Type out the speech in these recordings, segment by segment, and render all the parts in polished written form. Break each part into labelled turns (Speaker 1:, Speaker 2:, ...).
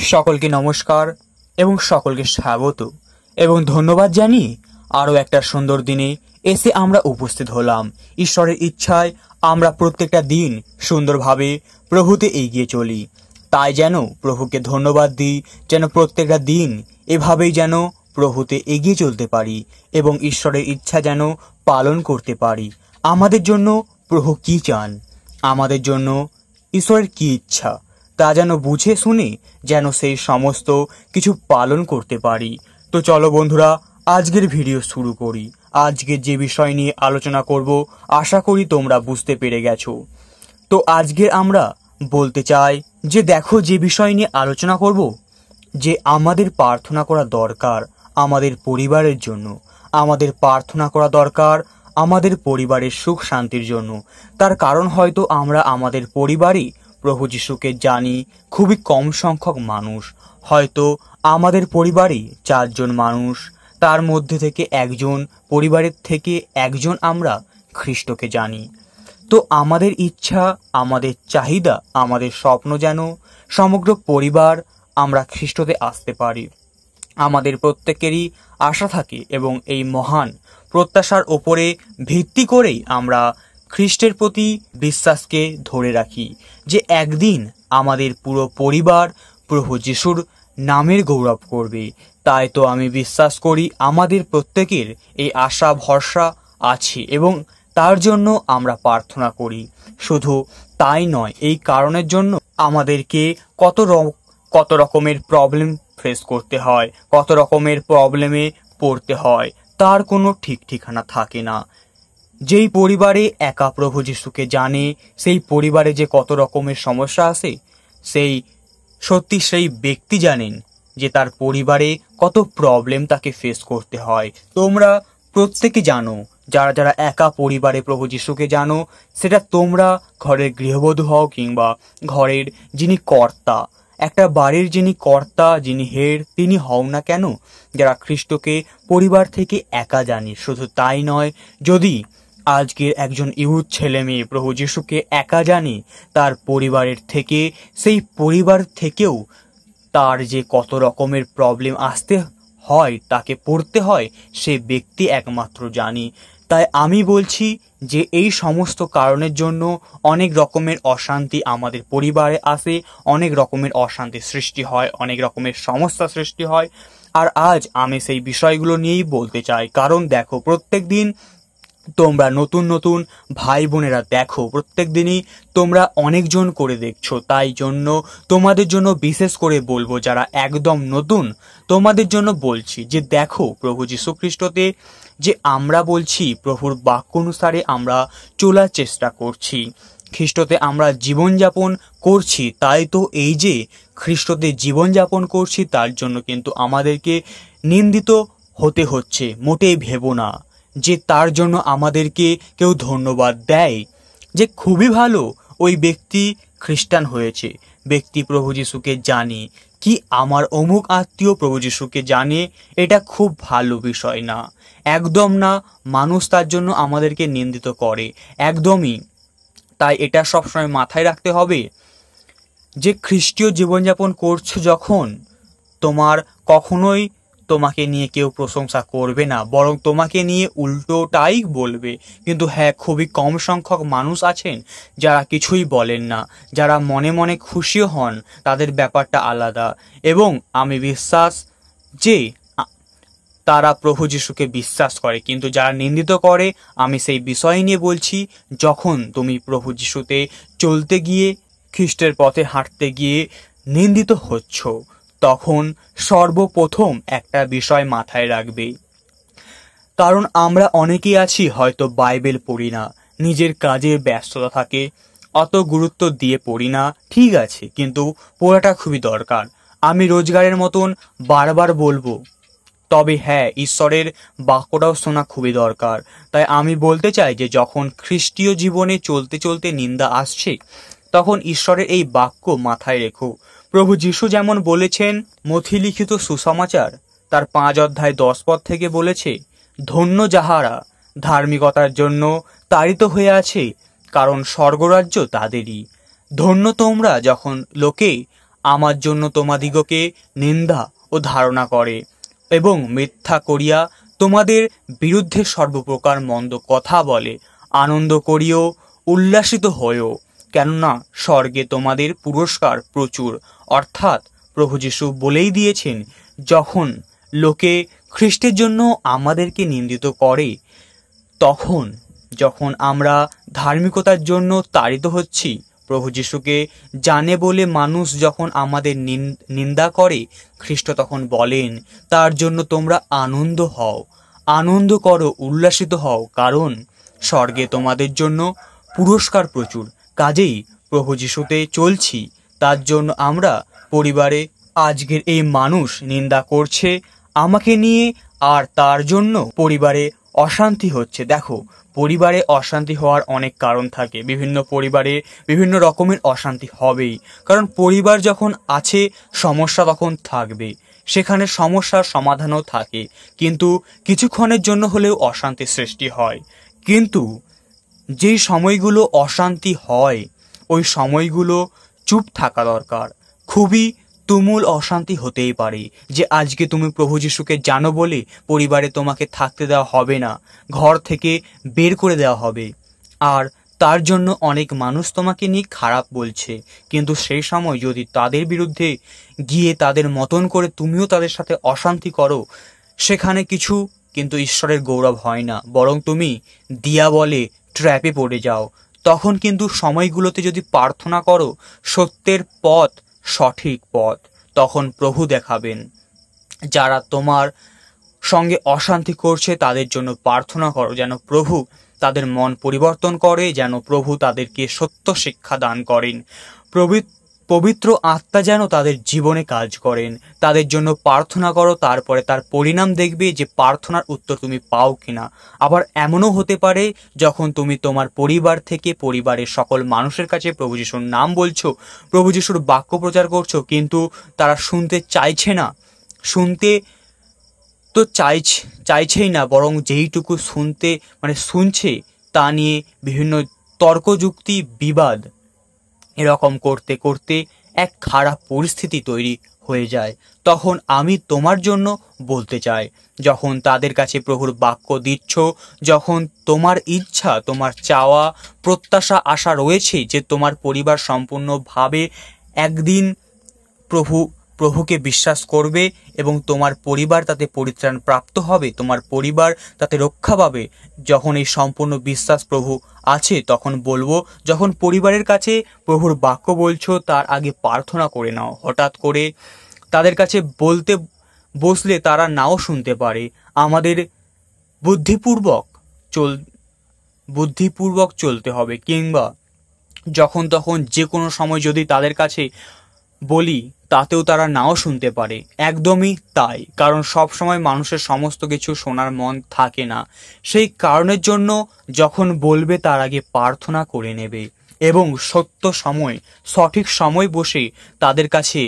Speaker 1: সকলকে নমস্কার এবং সকলকে স্বাগত এবং ধন্যবাদ জানিয়ে আরও একটা সুন্দর দিনে এসে আমরা উপস্থিত হলাম। ঈশ্বরের ইচ্ছায় আমরা প্রত্যেকটা দিন সুন্দরভাবে প্রভুতে এগিয়ে চলি। তাই যেন প্রভুকে ধন্যবাদ দিই, যেন প্রত্যেকটা দিন এভাবেই যেন প্রভুতে এগিয়ে চলতে পারি এবং ঈশ্বরের ইচ্ছা যেন পালন করতে পারি। আমাদের জন্য প্রভু কি চান, আমাদের জন্য ঈশ্বরের কি ইচ্ছা, তা যেন বুঝে শুনে যেন সেই সমস্ত কিছু পালন করতে পারি। তো চলো বন্ধুরা, আজকের ভিডিও শুরু করি। আজকে যে বিষয় নিয়ে আলোচনা করব আশা করি তোমরা বুঝতে পেরে গেছো। তো আজকে আমরা বলতে চাই যে দেখো, যে বিষয় নিয়ে আলোচনা করব, যে আমাদের প্রার্থনা করা দরকার আমাদের পরিবারের জন্য। আমাদের প্রার্থনা করা দরকার আমাদের পরিবারের সুখ শান্তির জন্য। তার কারণ হয়তো আমরা আমাদের পরিবারে প্রভু যিশুকে জানি খুবই কম সংখ্যক মানুষ। হয়তো আমাদের পরিবারে 4 জন মানুষ, তার মধ্যে থেকে পরিবারের থেকে একজন আমরা খ্রিস্টকে জানি। তো আমাদের ইচ্ছা, আমাদের চাহিদা, আমাদের স্বপ্ন যেন সমগ্র পরিবার আমরা খ্রিস্টতে আসতে পারি। আমাদের প্রত্যেকেরই আশা থাকে এবং এই মহান প্রত্যাশার ওপরে ভিত্তি করেই আমরা খ্রিস্টের প্রতি বিশ্বাসকে ধরে রাখি যে একদিন আমাদের পুরো পরিবার প্রভু যিশুর নামের গৌরব করবে। তাই তো আমি বিশ্বাস করি আমাদের প্রত্যেকের এই আশা ভরসা আছে এবং তার জন্য আমরা প্রার্থনা করি। শুধু তাই নয়, এই কারণের জন্য আমাদেরকে কত রকমের প্রবলেম ফেস করতে হয়, কত রকমের প্রবলেমে পড়তে হয়, তার কোনো ঠিক ঠিকানা থাকে না। যেই পরিবারে একা প্রভু যিশুকে জানে, সেই পরিবারে যে কত রকমের সমস্যা আসে, সেই ব্যক্তি জানেন যে তার পরিবারে কত প্রবলেম তাকে ফেস করতে হয়। তোমরা প্রত্যেকে জানো, যারা যারা একা পরিবারে প্রভু যিশুকে জানো, সেটা তোমরা ঘরের গৃহবধূ হও কিংবা ঘরের যিনি কর্তা, একটা বাড়ির যিনি কর্তা, যিনি হেড, তিনি হও না কেন, যারা খ্রিস্টকে পরিবার থেকে একা জানি। শুধু তাই নয়, যদি আজকের একজন ইহুদ ছেলে মেয়ে প্রভু যিশুকে একা জানে, তার পরিবারের থেকে, সেই পরিবার থেকেও তার যে কত রকমের প্রবলেম আসতে হয়, তাকে পড়তে হয়, সে ব্যক্তি একমাত্র জানি। তাই আমি বলছি যে এই সমস্ত কারণের জন্য অনেক রকমের অশান্তি আমাদের পরিবারে আসে, অনেক রকমের অশান্তি সৃষ্টি হয়, অনেক রকমের সমস্যা সৃষ্টি হয়। আর আজ আমি সেই বিষয়গুলো নিয়েই বলতে চাই। কারণ দেখো, প্রত্যেক দিন তোমরা নতুন নতুন ভাই বোনেরা দেখো, প্রত্যেক দিনই তোমরা অনেকজন করে দেখছো। তাই জন্য তোমাদের জন্য বিশেষ করে বলবো, যারা একদম নতুন, তোমাদের জন্য বলছি যে দেখো, প্রভু যীশু খ্রিস্টতে যে আমরা বলছি, প্রভুর বাক্য অনুসারে আমরা চলার চেষ্টা করছি, খ্রিস্টতে আমরা জীবনযাপন করছি। তাই তো এই যে খ্রিস্টতে জীবনযাপন করছি, তার জন্য কিন্তু আমাদেরকে নিন্দিত হতে হচ্ছে। মোটেই ভেবো না যে তার জন্য আমাদেরকে কেউ ধন্যবাদ দেয় যে খুবই ভালো ওই ব্যক্তি খ্রিস্টান হয়েছে, ব্যক্তি প্রভু যিশুকে জানে, কি আমার অমুক আত্মীয় প্রভু যিশুকে জানে, এটা খুব ভালো বিষয় না, একদম না। মানুষ তার জন্য আমাদেরকে নিন্দিত করে, একদমই। তাই এটা সবসময় মাথায় রাখতে হবে যে খ্রিস্টীয় জীবনযাপন করছো যখন, তোমাকে নিয়ে কেউ প্রশংসা করবে না, বরং তোমাকে নিয়ে উল্টোটাই বলবে। কিন্তু হ্যাঁ, খুবই কম সংখ্যক মানুষ আছেন যারা কিছুই বলেন না, যারা মনে মনে খুশিও হন, তাদের ব্যাপারটা আলাদা। এবং আমি বিশ্বাস যে তারা প্রভু যিশুকে বিশ্বাস করে, কিন্তু যারা নিন্দিত করে, আমি সেই বিষয় নিয়ে বলছি। যখন তুমি প্রভু যিশুতে চলতে গিয়ে, খ্রিস্টের পথে হাঁটতে গিয়ে নিন্দিত হচ্ছ, তখন সর্বপ্রথম একটা বিষয় মাথায় রাখবে। কারণ আমরা অনেকেই আছি হয়তো বাইবেল পড়ি না, নিজের কাজে ব্যস্ততা থাকে, অত গুরুত্ব দিয়ে পড়ি না, ঠিক আছে, কিন্তু পড়াটা খুবই দরকার। আমি রোজগারের মতন বারবার বলবো, তবে হ্যাঁ, ঈশ্বরের বাক্যটাও শোনা খুবই দরকার। তাই আমি বলতে চাই যে যখন খ্রিস্টীয় জীবনে চলতে চলতে নিন্দা আসছে, তখন ঈশ্বরের এই বাক্য মাথায় রেখো। প্রভু যিশু যেমন বলেছেন, মথি লিখিত সুসমাচার তার 5 অধ্যায় 10 পদ থেকে বলেছে, ধন্য যাহারা ধার্মিকতার জন্য তাড়িত হয়ে আছে, কারণ স্বর্গরাজ্য তাদেরই। ধন্য তোমরা যখন লোকে আমার জন্য তোমাদিগকে নিন্দা ও ধারণা করে এবং মিথ্যা করিয়া তোমাদের বিরুদ্ধে সর্বপ্রকার মন্দ কথা বলে। আনন্দ করিও, উল্লাসিত হয়েও, কেননা স্বর্গে তোমাদের পুরস্কার প্রচুর। অর্থাৎ প্রভু যীশু বলেই দিয়েছেন, যখন লোকে খ্রিস্টের জন্য আমাদেরকে নিন্দিত করে, যখন আমরা ধার্মিকতার জন্য তাড়িত হচ্ছি, প্রভু যীশুকে জানে বলে মানুষ যখন আমাদের নিন্দা করে, খ্রিস্ট তখন বলেন, তার জন্য তোমরা আনন্দ হও, আনন্দ করো, উল্লাসিত হও, কারণ স্বর্গে তোমাদের জন্য পুরস্কার প্রচুর। কাজেই প্রভু যীশুতে চলছি, তার জন্য আমরা পরিবারে আজকের এই মানুষ নিন্দা করছে আমাকে নিয়ে, আর তার জন্য পরিবারে অশান্তি হচ্ছে। দেখো, পরিবারে অশান্তি হওয়ার অনেক কারণ থাকে, বিভিন্ন পরিবারে বিভিন্ন রকমের অশান্তি হবেই, কারণ পরিবার যখন আছে সমস্যা তখন থাকবে, সেখানে সমস্যার সমাধানও থাকে, কিন্তু কিছুক্ষণের জন্য হলেও অশান্তি সৃষ্টি হয়। কিন্তু যেই সময়গুলো অশান্তি হয় ওই সময়গুলো চুপ থাকা দরকার। খুবই তুমুল অশান্তি হতেই পারে, যে আজকে তুমি প্রভু যীশুকে জানো বলে পরিবারে তোমাকে থাকতে দেওয়া হবে না, ঘর থেকে বের করে দেওয়া হবে, আর তার জন্য অনেক মানুষ তোমাকে নিয়ে খারাপ বলছে, কিন্তু সেই সময় যদি তাদের বিরুদ্ধে গিয়ে তাদের মতন করে তুমিও তাদের সাথে অশান্তি করো, সেখানে কিছু কিন্তু ঈশ্বরের গৌরব হয় না, বরং তুমি দিয়া বলে ট্র্যাপে পড়ে যাও। তখন কিন্তু সময়গুলোতে যদি প্রার্থনা করো সত্যের পথ, সঠিক পথ, তখন প্রভু দেখাবেন। যারা তোমার সঙ্গে অশান্তি করছে তাদের জন্য প্রার্থনা করো, যেন প্রভু তাদের মন পরিবর্তন করে, যেন প্রভু তাদেরকে সত্য শিক্ষা দান করেন, পবিত্র আত্মা যেন তাদের জীবনে কাজ করেন। তাদের জন্য প্রার্থনা করো, তারপরে তার পরিণাম দেখবে যে প্রার্থনার উত্তর তুমি পাও কিনা। আবার এমনও হতে পারে যখন তুমি তোমার পরিবার থেকে পরিবারের সকল মানুষের কাছে প্রভু যীশুর নাম বলছো, প্রভু যীশুর বাক্য প্রচার করছো, কিন্তু তারা শুনতে চাইছে না, শুনতে তো চাইছেই না, বরং যেইটুকু শুনছে তা নিয়ে বিভিন্ন তর্কযুক্তি, বিবাদ, এরকম করতে করতে এক খারাপ পরিস্থিতি তৈরি হয়ে যায়। তখন আমি তোমার জন্য বলতে চাই, যখন তাদের কাছে প্রভুর বাক্য দিচ্ছ, যখন তোমার ইচ্ছা, তোমার চাওয়া, প্রত্যাশা, আশা রয়েছে যে তোমার পরিবার সম্পূর্ণভাবে একদিন প্রভুকে বিশ্বাস করবে এবং তোমার পরিবার তাতে পরিত্রাণ প্রাপ্ত হবে, তোমার পরিবার তাতে রক্ষা পাবে, যখন এই সম্পূর্ণ বিশ্বাস প্রভু আছে, তখন বলবো, যখন পরিবারের কাছে প্রভুর বাক্য বলছো তার আগে প্রার্থনা করে নাও। হঠাৎ করে তাদের কাছে বলতে বসলে তারা নাও শুনতে পারে। আমাদের বুদ্ধিপূর্বক চলতে হবে, কিংবা যখন তখন যে কোনো সময় যদি তাদের কাছে বলি তাতেও তারা নাও শুনতে পারে। একদমই তাই, কারণ সব সময় মানুষের সমস্ত কিছু শোনার মন থাকে না। সেই কারণের জন্য যখন বলবে তার আগে প্রার্থনা করে নেবে এবং সঠিক সময় বসে তাদের কাছে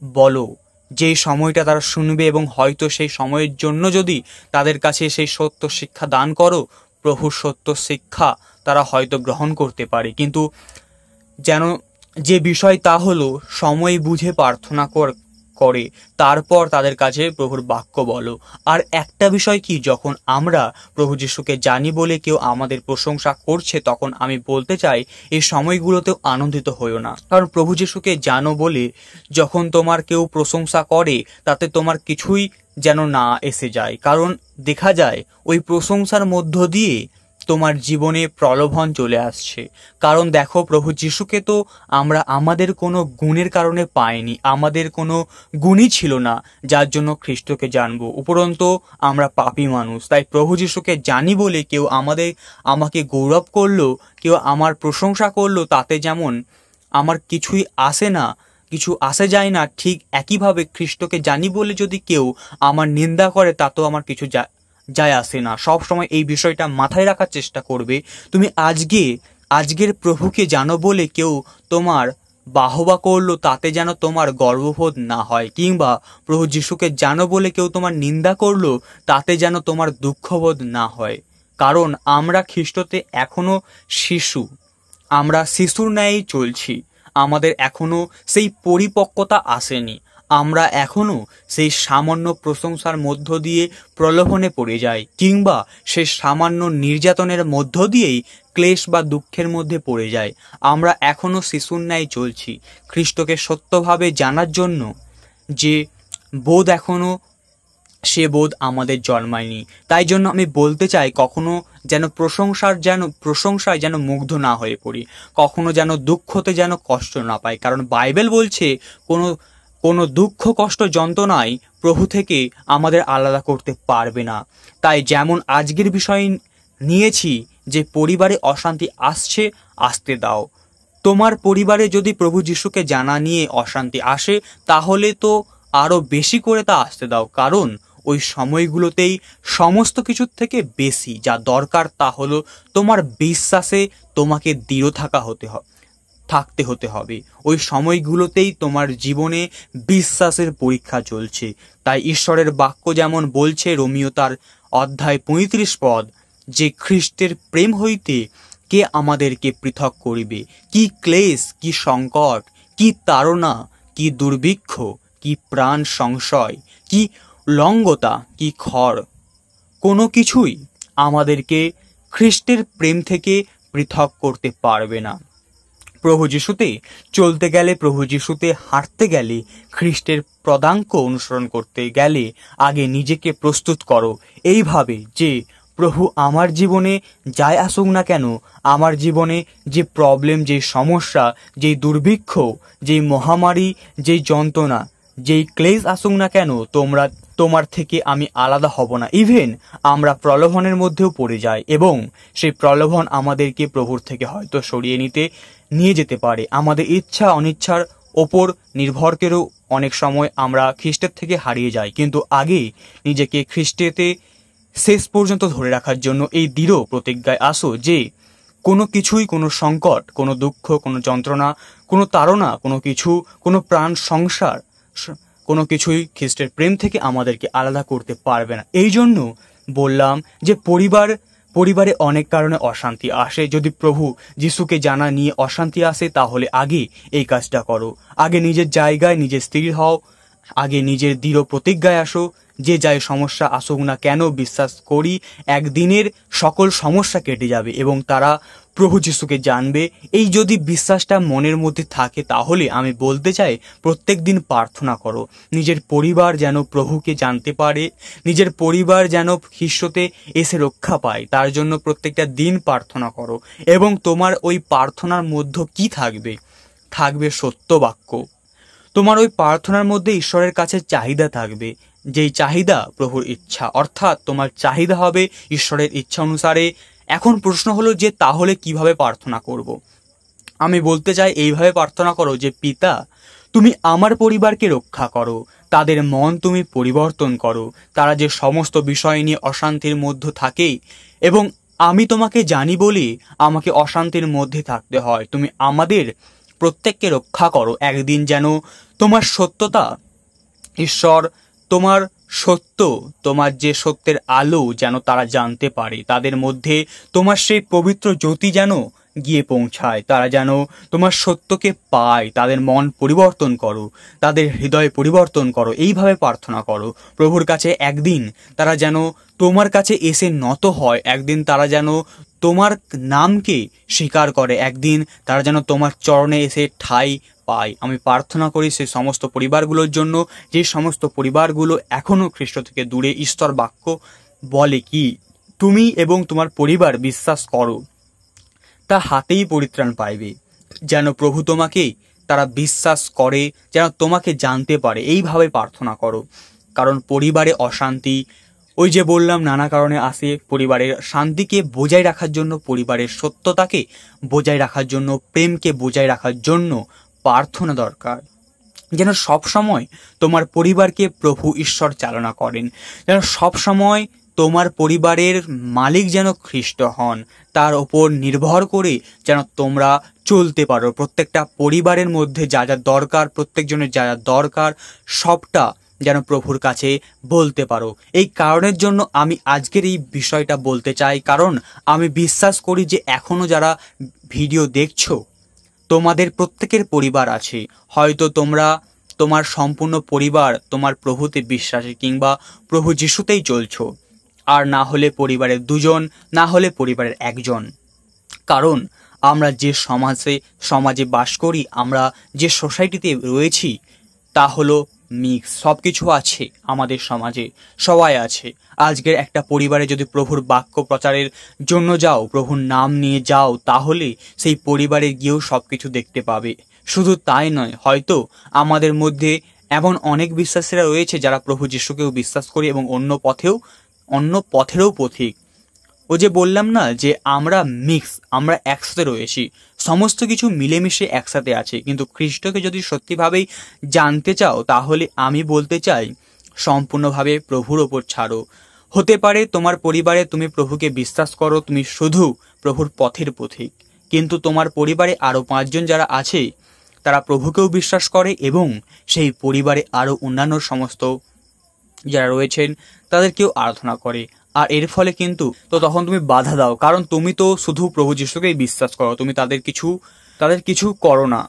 Speaker 1: বলো, যেই সময়টা তারা শুনবে, এবং হয়তো সেই সময়ের জন্য যদি তাদের কাছে সেই সত্য শিক্ষা দান করো, প্রভুর সত্য শিক্ষা তারা হয়তো গ্রহণ করতে পারে। কিন্তু যেন যে বিষয় তা হলো সময় বুঝে প্রার্থনা করে তারপর তাদের কাছে প্রভুর বাক্য বলো। আর একটা বিষয় কি, যখন আমরা প্রভু যীশুকে জানি বলে কেউ আমাদের প্রশংসা করছে, তখন আমি বলতে চাই এই সময়গুলোতেও আনন্দিত হইও না, কারণ প্রভু যীশুকে জানো বলে যখন তোমার কেউ প্রশংসা করে তাতে তোমার কিছুই যেন না এসে যায়, কারণ দেখা যায় ওই প্রশংসার মধ্য দিয়ে তোমার জীবনে প্রলোভন চলে আসছে। কারণ দেখো, প্রভু যীশুকে তো আমরা আমাদের কোনো গুণের কারণে পাইনি, আমাদের কোনো গুণই ছিল না যার জন্য খ্রিস্টকে জানবো, উপরন্তু আমরা পাপী মানুষ। তাই প্রভু যীশুকে জানি বলে কেউ আমাকে গৌরব করলো, কেউ আমার প্রশংসা করলো, তাতে যেমন আমার কিছুই আসে যায় না, ঠিক একইভাবে খ্রিস্টকে জানি বলে যদি কেউ আমার নিন্দা করে তাতেও আমার কিছু যায় আসে না। সব সময় এই বিষয়টা মাথায় রাখার চেষ্টা করবে। তুমি আজকের প্রভুকে জানো বলে কেউ তোমার বাহবা করলো, তাতে যেন তোমার গর্ববোধ না হয়, কিংবা প্রভু যীশুকে জানো বলে কেউ তোমার নিন্দা করলো, তাতে যেন তোমার দুঃখবোধ না হয়। কারণ আমরা খ্রিস্টতে এখনো শিশু, আমরা শিশুর ন্যায়ই চলছি, আমাদের এখনো সেই পরিপক্কতা আসেনি। আমরা এখনো সেই সামান্য প্রশংসার মধ্য দিয়ে প্রলোভনে পড়ে যাই, কিংবা সেই সামান্য নির্যাতনের মধ্য দিয়েই ক্লেশ বা দুঃখের মধ্যে পড়ে যায়। আমরা এখনো শিশুর ন্যায় চলছি। খ্রিস্টকে সত্যভাবে জানার জন্য যে বোধ এখনো সে বোধ আমাদের জন্মায়নি। তাই জন্য আমি বলতে চাই, কখনো যেন প্রশংসায় যেন মুগ্ধ না হয়ে পড়ি, কখনো যেন দুঃখতে যেন কষ্ট না পাই। কারণ বাইবেল বলছে কোনো দুঃখ কষ্ট যন্ত্রণাই প্রভু থেকে আমাদের আলাদা করতে পারবে না। তাই যেমন আজকের বিষয় নিয়েছি যে পরিবারে অশান্তি আসতে দাও। তোমার পরিবারে যদি প্রভু যিশুকে জানা নিয়ে অশান্তি আসে, তাহলে তো আরো বেশি করে তা আসতে দাও। কারণ ওই সময়গুলোতেই সমস্ত কিছুর থেকে বেশি যা দরকার তা হলো তোমার বিশ্বাসে তোমাকে দৃঢ় থাকতে হতে হবে। ওই সময়গুলোতেই তোমার জীবনে বিশ্বাসের পরীক্ষা চলছে। তাই ঈশ্বরের বাক্য যেমন বলছে, রোমিও তার অধ্যায় 35 পদ, যে খ্রিস্টের প্রেম হইতে কে আমাদেরকে পৃথক করিবে? কি ক্লেশ, কি সংকট, কি তাড়না, কি দুর্ভিক্ষ, কি প্রাণ সংশয়, কি লঙ্গতা, কি খড়, কোনো কিছুই আমাদেরকে খ্রিস্টের প্রেম থেকে পৃথক করতে পারবে না। প্রভু যিশুতে চলতে গেলে, প্রভু যিশুতে হাঁটতে গেলে, খ্রিস্টের পদাঙ্ক অনুসরণ করতে গেলে আগে নিজেকে প্রস্তুত করো এইভাবে যে প্রভু আমার জীবনে যাই আসুক না কেন, আমার জীবনে যে প্রবলেম, যে সমস্যা, যেই দুর্ভিক্ষ, যেই মহামারী, যেই যন্ত্রণা, যেই ক্লেশ আসুক না কেন, তোমার থেকে আমি আলাদা হব না। ইভেন আমরা প্রলোভনের মধ্যেও পড়ে যাই এবং সেই প্রলোভন আমাদেরকে প্রভুর থেকে হয়তো সরিয়ে নিয়ে যেতে পারে। আমাদের ইচ্ছা অনিচ্ছার ওপর নির্ভর করেও অনেক সময় আমরা খ্রিস্টের থেকে হারিয়ে যাই। কিন্তু আগে নিজেকে খ্রিস্টেতে শেষ পর্যন্ত ধরে রাখার জন্য এই দৃঢ় প্রতিজ্ঞায় আসো যে কোনো কিছুই, কোনো সংকট, কোনো দুঃখ, কোনো যন্ত্রণা, কোনো তাড়না, কোনো প্রাণ সংসার, কোনো কিছুই খ্রিস্টের প্রেম থেকে আমাদেরকে আলাদা করতে পারবে না। এই জন্য বললাম যে পরিবারে অনেক কারণে অশান্তি আসে। যদি প্রভু যিশুকে জানা নিয়ে অশান্তি আসে, তাহলে আগে এই কাজটা করো। আগে নিজের জায়গায় নিজে স্থির হও, আগে নিজের দৃঢ় প্রতিজ্ঞায় আসো যে যাই সমস্যা আসুক না কেন, বিশ্বাস করি একদিনের সকল সমস্যা কেটে যাবে এবং তারা প্রভু যিশুকে জানবে। এই যদি বিশ্বাসটা মনের মধ্যে থাকে, তাহলে আমি বলতে চাই প্রত্যেক দিন প্রার্থনা করো, নিজের পরিবার যেন প্রভুকে জানতে পারে, নিজের পরিবার যেন খ্রিস্টতে এসে রক্ষা পায়, তার জন্য প্রত্যেকটা দিন প্রার্থনা করো। এবং তোমার ওই প্রার্থনার মধ্যে কি থাকবে সত্য বাক্য। তোমার ওই প্রার্থনার মধ্যে ঈশ্বরের কাছে চাহিদা থাকবে, যেই চাহিদা প্রভুর ইচ্ছা, অর্থাৎ তোমার চাহিদা হবে ঈশ্বরের ইচ্ছা অনুসারে। এখন প্রশ্ন হলো যে তাহলে কিভাবে প্রার্থনা করব? আমি বলতে চাই এইভাবে প্রার্থনা করো যে পিতা, তুমি আমার পরিবারকে রক্ষা করো, তাদের মন তুমি পরিবর্তন করো, তারা যে সমস্ত বিষয় নিয়ে অশান্তির মধ্যে থাকে এবং আমি তোমাকে জানি বলি আমাকে অশান্তির মধ্যে থাকতে হয়, তুমি আমাদের প্রত্যেককে রক্ষা করো। একদিন যেন তোমার সত্যতা, ঈশ্বর তোমার সত্য, তোমার যে সত্যের আলো যেন তারা জানতে পারে, তাদের মধ্যে তোমার সেই পবিত্র জ্যোতি যেন গিয়ে পৌঁছায়, তারা যেন তোমার সত্যকে পায়, তাদের মন পরিবর্তন করো, তাদের হৃদয় পরিবর্তন করো। এইভাবে প্রার্থনা করো প্রভুর কাছে। একদিন তারা যেন তোমার কাছে এসে নত হয়, একদিন তারা যেন তোমার নামকে স্বীকার করে, একদিন তারা যেন তোমার চরণে এসে ঠাঁই পায়। আমি প্রার্থনা করি সেই সমস্ত পরিবারগুলোর জন্য, যে সমস্ত পরিবারগুলো এখনো খ্রিস্ট থেকে দূরে। ঈশ্বর বাক্য বলে কি, তুমি এবং তোমার পরিবার বিশ্বাস করো, তা হাতেই পরিত্রাণ পাইবে। যেন প্রভু তোমাকে তারা বিশ্বাস করে, যেন তোমাকে জানতে পারে, এইভাবে প্রার্থনা করো। কারণ পরিবারে অশান্তি, ওই যে বললাম, নানা কারণে আসে। পরিবারের শান্তিকে বজায় রাখার জন্য, পরিবারের সত্যতাকে বজায় রাখার জন্য, প্রেমকে বজায় রাখার জন্য প্রার্থনা দরকার। যেন সবসময় তোমার পরিবারকে প্রভু ঈশ্বর চালনা করেন, যেন সবসময় তোমার পরিবারের মালিক যেন খ্রিস্ট হন, তার ওপর নির্ভর করে যেন তোমরা চলতে পারো। প্রত্যেকটা পরিবারের মধ্যে যা যা দরকার, প্রত্যেকজনের যা যা দরকার, সবটা যেন প্রভুর কাছে বলতে পারো। এই কারণের জন্য আমি আজকের এই বিষয়টা বলতে চাই, কারণ আমি বিশ্বাস করি যে এখনো যারা ভিডিও দেখছো তোমাদের প্রত্যেকের পরিবার আছে। হয়তো তোমরা তোমার সম্পূর্ণ পরিবার তোমার প্রভুতে বিশ্বাসী কিংবা প্রভু যিশুতেই চলছো, আর না হলে পরিবারের দুজন, না হলে পরিবারের একজন। কারণ আমরা যে সমাজে বাস করি, আমরা যে সোসাইটিতে রয়েছি, তা হলো মিক্স, সব কিছু আছে আমাদের সমাজে, সবাই আছে। আজকের একটা পরিবারে যদি প্রভুর বাক্য প্রচারের জন্য যাও, প্রভুর নাম নিয়ে যাও, তাহলে সেই পরিবারে গিয়েও সব কিছু দেখতে পাবে। শুধু তাই নয়, হয়তো আমাদের মধ্যে এমন অনেক বিশ্বাসীরা রয়েছে যারা প্রভু যিশুকেও বিশ্বাস করে এবং অন্য পথেরও পথিক। ও যে বললাম না যে আমরা মিক্স, আমরা একসাথে রয়েছি, সমস্ত কিছু মিলেমিশে একসাথে আছে। কিন্তু খ্রিস্টকে যদি সত্যিভাবেই জানতে চাও, তাহলে আমি বলতে চাই সম্পূর্ণভাবে প্রভুর ওপর ছাড়ো। হতে পারে তোমার পরিবারে তুমি প্রভুকে বিশ্বাস করো, তুমি শুধু প্রভুর পথের পথিক, কিন্তু তোমার পরিবারে আরও 5 জন যারা আছে তারা প্রভুকেও বিশ্বাস করে এবং সেই পরিবারে আরও অন্যান্য সমস্ত যারা রয়েছেন তাদেরকেও আরাধনা করে। আর এর ফলে কিন্তু তখন তুমি বাধা দাও, কারণ তুমি তো শুধু প্রভু যিশুকেই বিশ্বাস করো, তুমি তাদের কিছু করো না।